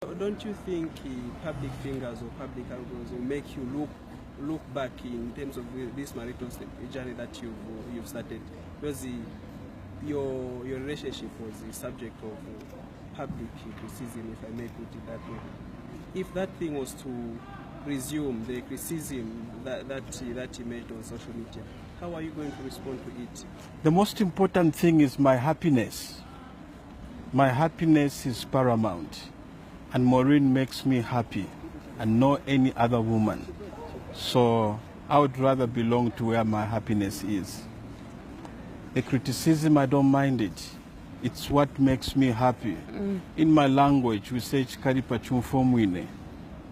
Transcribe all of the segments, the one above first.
Don't you think public fingers or public elbows will make you look back in terms of this marital journey that you've started? Because your relationship was the subject of public criticism, if I may put it that way. If that thing was to resume the criticism that he made on social media, how are you going to respond to it? The most important thing is my happiness. My happiness is paramount. And Maureen makes me happy and not any other woman. So I would rather belong to where my happiness is. The criticism, I don't mind it. It's what makes me happy. In my language, we say chikari pachumfo mwine.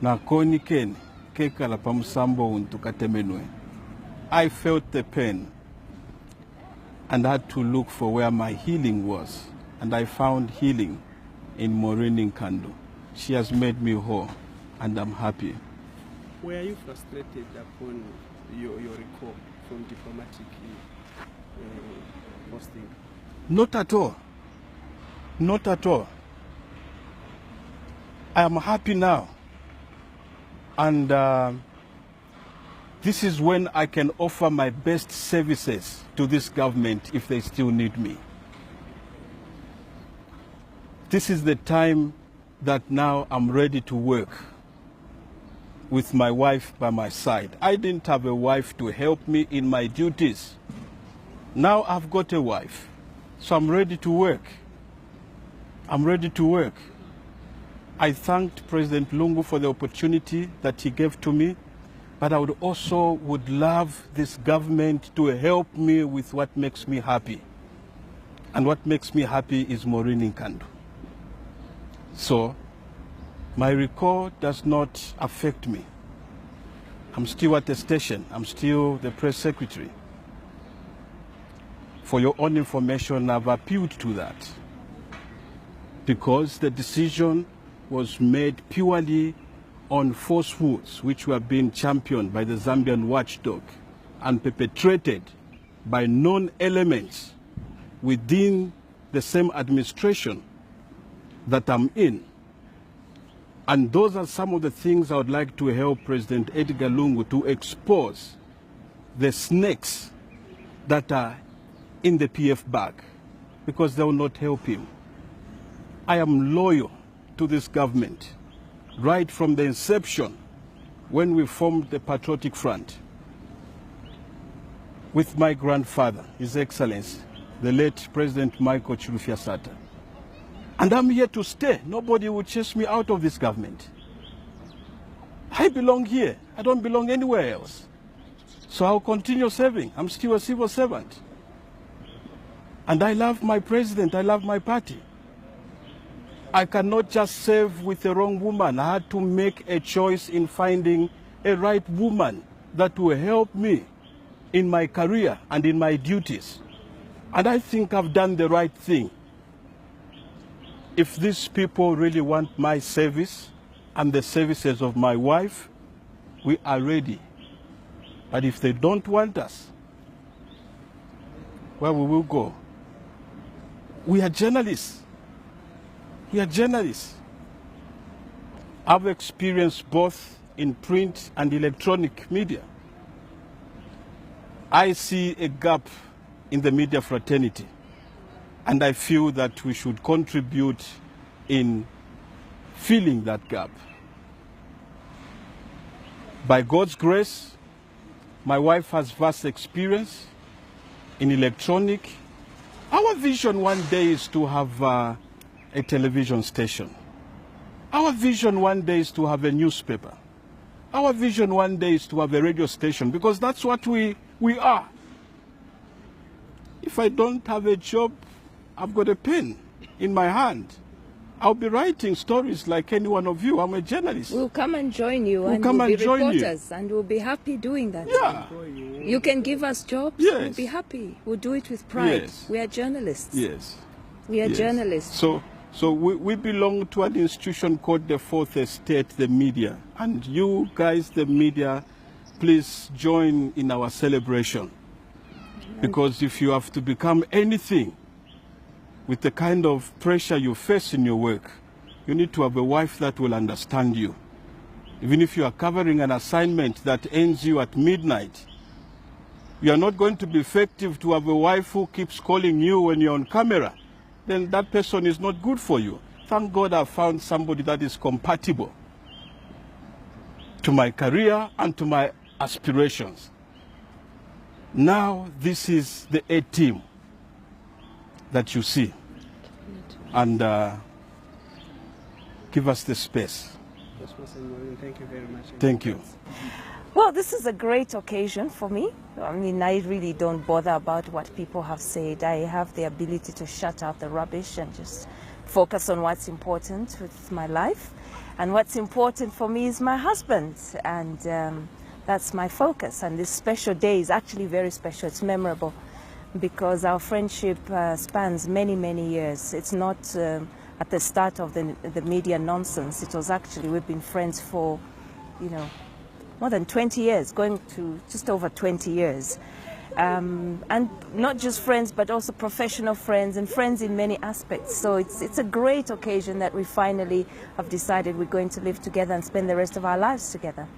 Na koni ken, keka la pamusambo untukatemenwe. I felt the pain and had to look for where my healing was. And I found healing in Maureen Nkandu. She has made me whole, and I'm happy. Were you frustrated upon your recall from diplomatic posting? Not at all. Not at all. I am happy now. And this is when I can offer my best services to this government if they still need me. This is the time that now I'm ready to work with my wife by my side. I didn't have a wife to help me in my duties. Now I've got a wife, so I'm ready to work. I'm ready to work. I thanked President Lungu for the opportunity that he gave to me, but I would love this government to help me with what makes me happy. And what makes me happy is Maureen Nkandu. So, my recall does not affect me. I'm still at the station. I'm still the press secretary. For your own information, I've appealed to that because the decision was made purely on falsehoods which were being championed by the Zambian watchdog and perpetrated by known elements within the same administration that I'm in. And those are some of the things I would like to help President Edgar Lungu to expose the snakes that are in the PF bag, because they will not help him. I am loyal to this government right from the inception when we formed the Patriotic Front with my grandfather, His Excellency, the late President Michael Chileshe. And I'm here to stay. Nobody will chase me out of this government. I belong here. I don't belong anywhere else. So I'll continue serving. I'm still a civil servant. And I love my president. I love my party. I cannot just serve with the wrong woman. I had to make a choice in finding a right woman that will help me in my career and in my duties. And I think I've done the right thing. If these people really want my service and the services of my wife, we are ready. But if they don't want us, where we will go? We are journalists. We are journalists. I've experienced both in print and electronic media. I see a gap in the media fraternity. And I feel that we should contribute in filling that gap. By God's grace, my wife has vast experience in electronic. Our vision one day is to have a television station. Our vision one day is to have a newspaper. Our vision one day is to have a radio station, because that's what we are. If I don't have a job, I've got a pen in my hand. I'll be writing stories like any one of you. I'm a journalist. We'll come and join you, and we'll be reporters, and we'll be happy doing that. Yeah. You can give us jobs. Yes. We'll be happy. We'll do it with pride. Yes. We are journalists. Yes. We are journalists. So we belong to an institution called the Fourth Estate, the media. And you guys, the media, please join in our celebration. Because if you have to become anything with the kind of pressure you face in your work, you need to have a wife that will understand you. Even if you are covering an assignment that ends you at midnight, you are not going to be effective to have a wife who keeps calling you when you're on camera. Then that person is not good for you. Thank God I found somebody that is compatible to my career and to my aspirations. Now this is the A team that you see. And give us the space. Thank you very much. Thank you. Well, this is a great occasion for me. I mean, I really don't bother about what people have said. I have the ability to shut out the rubbish and just focus on what's important with my life. And what's important for me is my husband. And that's my focus. And this special day is actually very special. It's memorable because our friendship spans many, many years. It's not at the start of the media nonsense. It was actually, we've been friends for, you know, more than 20 years, going to just over 20 years. And not just friends, but also professional friends and friends in many aspects. So it's a great occasion that we finally have decided we're going to live together and spend the rest of our lives together.